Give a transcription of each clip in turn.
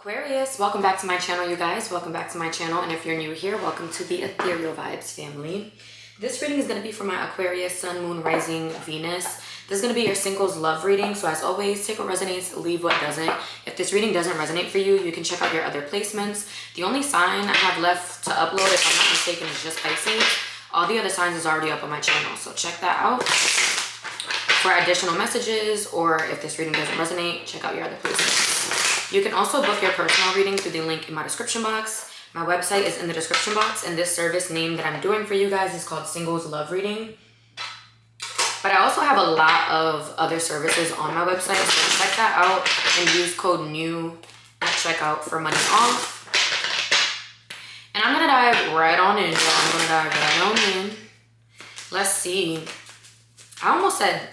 Aquarius, welcome back to my channel, you guys. Welcome back to my channel, and if you're new here, welcome to the Ethereal Vybz family. This reading is going to be for my Aquarius, Sun, Moon, Rising, Venus. This is going to be your singles love reading, so as always, take what resonates, leave what doesn't. If this reading doesn't resonate for you, you can check out your other placements. The only sign I have left to upload, if I'm not mistaken, is just Pisces. All the other signs is already up on my channel, so check that out. For additional messages, or if this reading doesn't resonate, check out your other placements. You can also book your personal reading through the link in my description box. My website is in the description box, and this service name that I'm doing for you guys is called Singles Love Reading. But I also have a lot of other services on my website, so check that out and use code NEW at checkout for money off. And I'm gonna dive right on in, y'all. I'm gonna dive right on in. Let's see. I almost said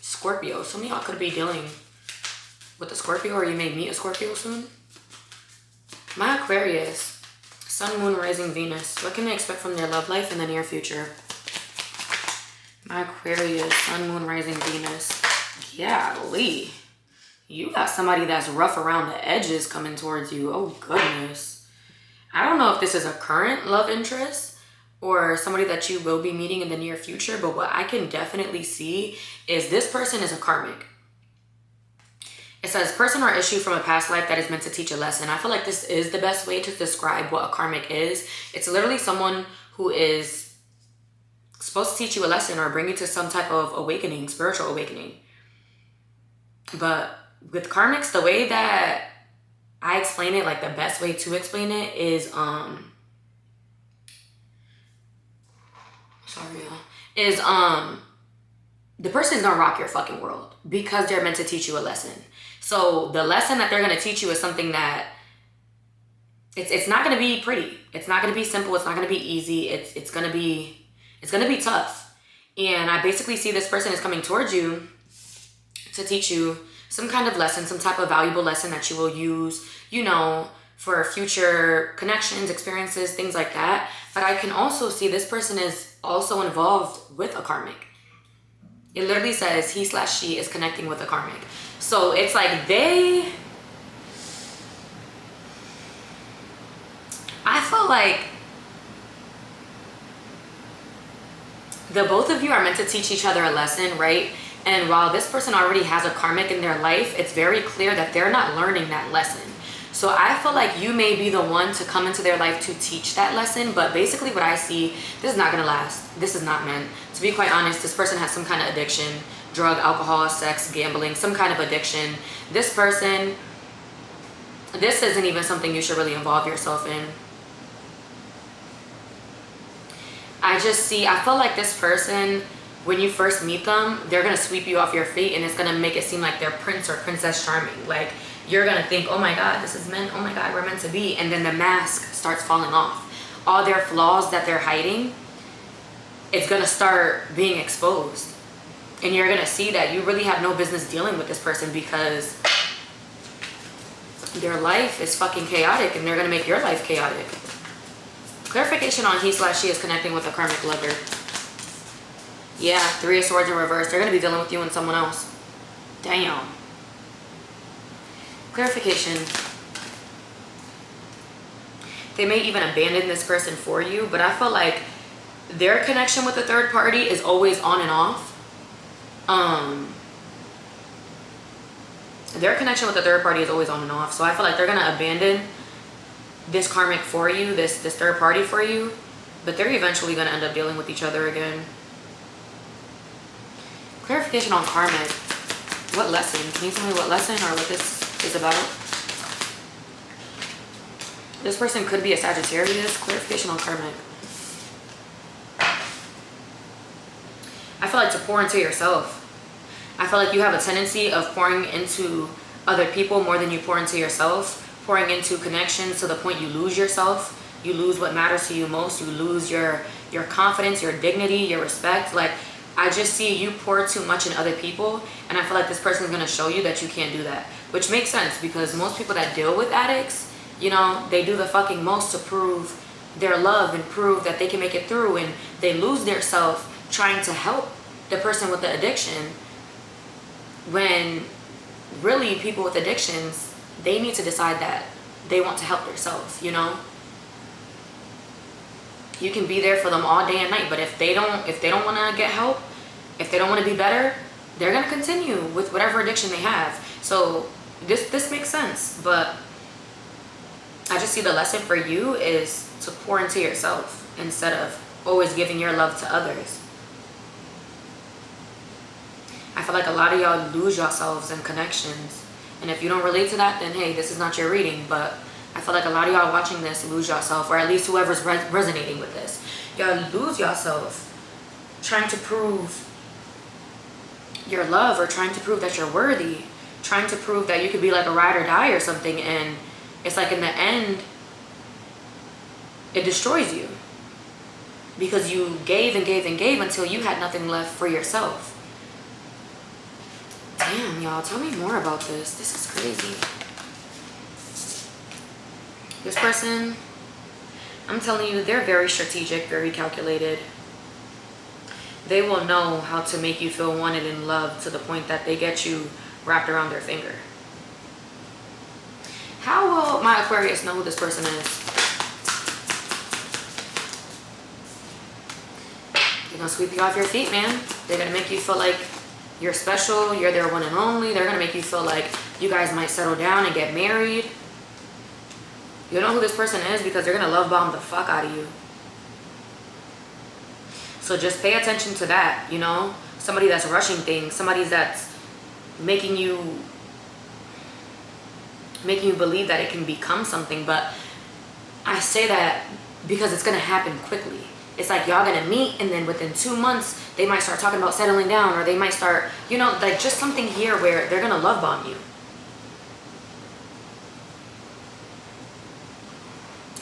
Scorpio. Some of y'all could be dealing with a Scorpio, or you may meet a Scorpio soon. My Aquarius, Sun, Moon, Rising, Venus. What can they expect from their love life in the near future? My Aquarius, Sun, Moon, Rising, Venus. Golly. You got somebody that's rough around the edges coming towards you. Oh, goodness. I don't know if this is a current love interest or somebody that you will be meeting in the near future, but what I can definitely see is this person is a karmic. It says person or issue from a past life that is meant to teach a lesson. I feel like this is the best way to describe what a karmic is. It's literally someone who is supposed to teach you a lesson or bring you to some type of awakening, spiritual awakening. But with karmics, the way that I explain it, like the best way to explain it is, the person is gonna rock your fucking world because they're meant to teach you a lesson. So the lesson that they're gonna teach you is something that it's not gonna be pretty. It's not gonna be simple. It's not gonna be easy. It's gonna be tough. And I basically see this person is coming towards you to teach you some kind of lesson, some type of valuable lesson that you will use, you know, for future connections, experiences, things like that. But I can also see this person is also involved with a karmic. It literally says he/she is connecting with a karmic. So it's like I feel like the both of you are meant to teach each other a lesson, right? And while this person already has a karmic in their life, it's very clear that they're not learning that lesson. So I feel like you may be the one to come into their life to teach that lesson, but basically what I see, this is not gonna last. This is not meant. To be quite honest, this person has some kind of addiction, drug, alcohol, sex, gambling, some kind of addiction. This person, this isn't even something you should really involve yourself in. I feel like this person, when you first meet them, they're gonna sweep you off your feet, and it's gonna make it seem like they're Prince or Princess Charming. Like, you're gonna think, oh my God, this is meant, oh my God, we're meant to be. And then the mask starts falling off. All their flaws that they're hiding, it's gonna start being exposed. And you're gonna see that you really have no business dealing with this person because their life is fucking chaotic, and they're gonna make your life chaotic. Clarification on he/she is connecting with a karmic lover. Yeah, 3 of Swords in reverse. They're gonna be dealing with you and someone else. Damn. Clarification. They may even abandon this person for you, but I feel like their connection with the third party is always on and off. Their connection with the third party is always on and off. So I feel like they're gonna abandon this karmic for you, this third party for you, but they're eventually gonna end up dealing with each other again. Clarification on karmic. What lesson? Can you tell me what lesson or what this is about? This person could be a Sagittarius. Clarification on karmic. I feel like to pour into yourself. I feel like you have a tendency of pouring into other people more than you pour into yourself. Pouring into connections to the point you lose yourself. You lose what matters to you most. You lose your confidence, your dignity, your respect. Like, I just see you pour too much in other people, and I feel like this person is going to show you that you can't do that. Which makes sense, because most people that deal with addicts, you know, they do the fucking most to prove their love and prove that they can make it through, and they lose their self trying to help the person with the addiction, when really people with addictions, they need to decide that they want to help themselves, you know? You can be there for them all day and night, but if they don't want to get help, if they don't want to be better, they're going to continue with whatever addiction they have. So this makes sense, but I just see the lesson for you is to pour into yourself instead of always giving your love to others. I feel like a lot of y'all lose yourselves in connections. And if you don't relate to that, then hey, this is not your reading. But I feel like a lot of y'all watching this lose yourself, or at least whoever's resonating with this. Y'all lose yourself trying to prove your love, or trying to prove that you're worthy, trying to prove that you could be like a ride or die or something. And it's like in the end, it destroys you. Because you gave and gave and gave until you had nothing left for yourself. Damn, y'all, tell me more about this. This is crazy. This person, I'm telling you, they're very strategic, very calculated. They will know how to make you feel wanted and loved to the point that they get you wrapped around their finger. How will my Aquarius know who this person is? They're gonna sweep you off your feet, man. They're gonna make you feel like you're special, you're their one and only. They're gonna make you feel like you guys might settle down and get married. You know who this person is because they're gonna love bomb the fuck out of you. So just pay attention to that, you know? Somebody that's rushing things, somebody that's making you believe that it can become something. But I say that because it's gonna happen quickly. It's like y'all gonna meet, and then within 2 months, they might start talking about settling down, or they might start, you know, like just something here where they're gonna love bomb you.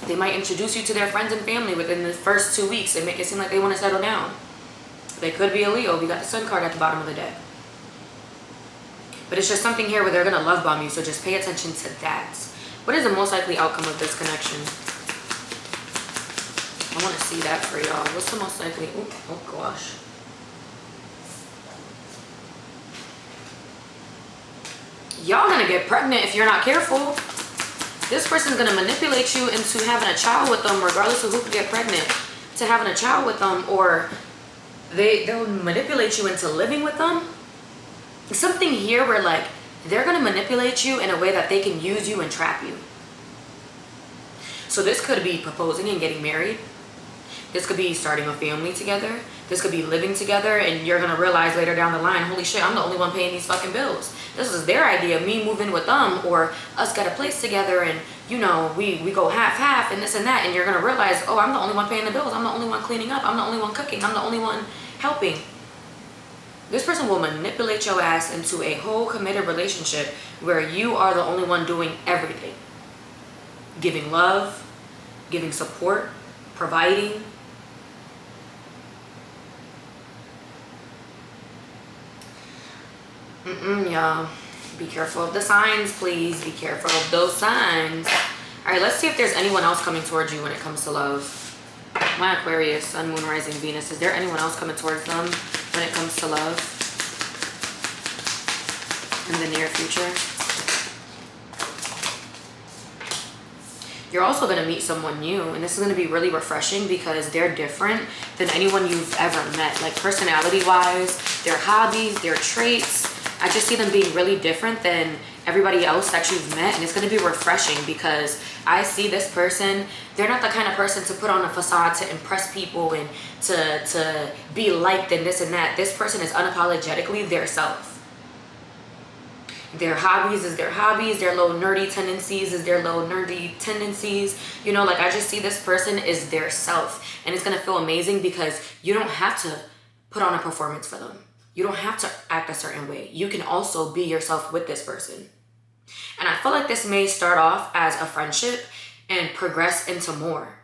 They might introduce you to their friends and family within the first 2 weeks and make it seem like they want to settle down. They could be a Leo. We got the sun card at the bottom of the deck. But it's just something here where they're gonna love bomb you, so just pay attention to that. What is the most likely outcome of this connection? I want to see that for y'all. What's the most likely? Oh gosh. Y'all gonna get pregnant if you're not careful. This person's gonna manipulate you into having a child with them, regardless of who could get pregnant, to having a child with them, or they'll manipulate you into living with them. Something here where like they're gonna manipulate you in a way that they can use you and trap you. So this could be proposing and getting married. This could be starting a family together. This could be living together, and you're gonna realize later down the line, holy shit, I'm the only one paying these fucking bills. This is their idea, me moving with them, or us get a place together, and you know, we go half and this and that, and you're gonna realize, oh, I'm the only one paying the bills. I'm the only one cleaning up. I'm the only one cooking. I'm the only one helping. This person will manipulate your ass into a whole committed relationship where you are the only one doing everything. Giving love, giving support, providing. Y'all, be careful of the signs, please. Be careful of those signs. All right, let's see if there's anyone else coming towards you when it comes to love. My Aquarius, Sun, Moon, Rising, Venus. Is there anyone else coming towards them when it comes to love in the near future? You're also going to meet someone new, and this is going to be really refreshing because they're different than anyone you've ever met. Like personality-wise, their hobbies, their traits. I just see them being really different than everybody else that you've met, and it's going to be refreshing because I see this person, they're not the kind of person to put on a facade to impress people and to be liked and this and that. This person is unapologetically their self. Their hobbies is their hobbies, their little nerdy tendencies is their little nerdy tendencies. You know, like I just see this person is their self, and it's going to feel amazing because you don't have to put on a performance for them. You don't have to act a certain way. You can also be yourself with this person. And I feel like this may start off as a friendship and progress into more.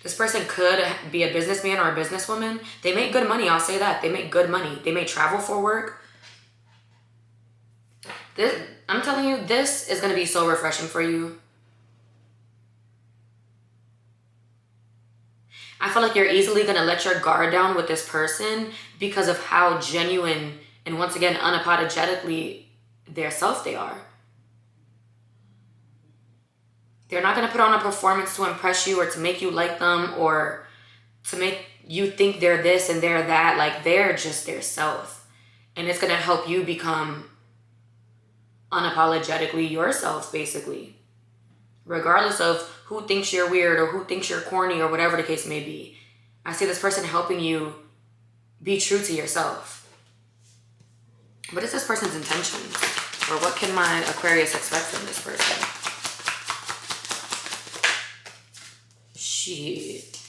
This person could be a businessman or a businesswoman. They make good money, I'll say that. They make good money. They may travel for work. I'm telling you, this is going to be so refreshing for you. I feel like you're easily going to let your guard down with this person because of how genuine and, once again, unapologetically their self they are. They're not going to put on a performance to impress you or to make you like them or to make you think they're this and they're that. Like, they're just their self. And it's going to help you become unapologetically yourself, basically. Regardless of who thinks you're weird or who thinks you're corny or whatever the case may be. I see this person helping you be true to yourself. What is this person's intentions? Or what can my Aquarius expect from this person? Shit.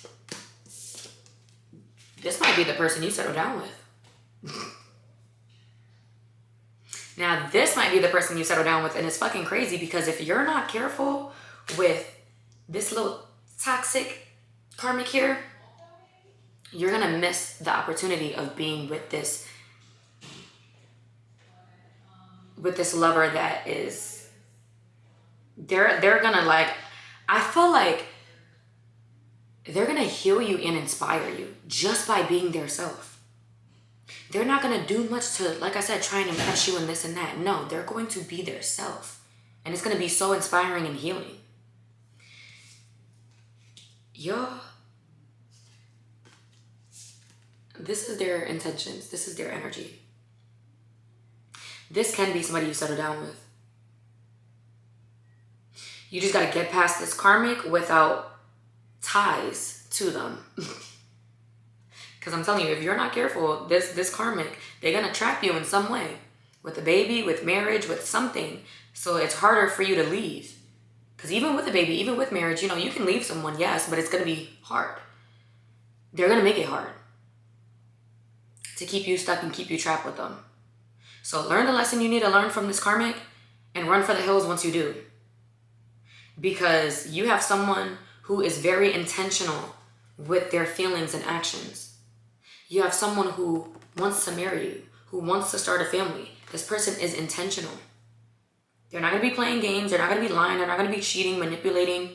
This might be the person you settle down with. Now, this might be the person you settle down with, and it's fucking crazy because if you're not careful with this little toxic karmic here, you're gonna miss the opportunity of being with this lover that is, they're gonna like, I feel like they're gonna heal you and inspire you just by being their self. They're not gonna do much to, like I said, try and impress you and this and that. No, they're going to be their self. And it's gonna be so inspiring and healing. Yo, this is their intentions. This is their energy. This can be somebody you settle down with. You just gotta get past this karmic without ties to them. Because I'm telling you, if you're not careful, this karmic, they're gonna trap you in some way. With a baby, with marriage, with something. So it's harder for you to leave. Because even with a baby, even with marriage, you know, you can leave someone, yes, but it's gonna be hard. They're gonna make it hard to keep you stuck and keep you trapped with them. So learn the lesson you need to learn from this karmic and run for the hills once you do. Because you have someone who is very intentional with their feelings and actions. You have someone who wants to marry you, who wants to start a family. This person is intentional. They're not going to be playing games. They're not going to be lying. They're not going to be cheating, manipulating,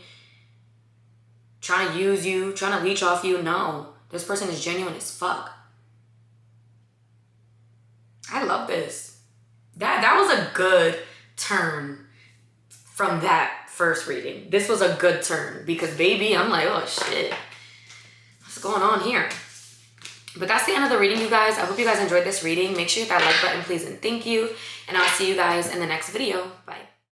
trying to use you, trying to leech off you. No, this person is genuine as fuck. I love this. That was a good turn from that first reading. This was a good turn because, baby, I'm like, oh, shit. What's going on here? But that's the end of the reading, you guys. I hope you guys enjoyed this reading. Make sure you hit that like button, please, and thank you. And I'll see you guys in the next video. Bye.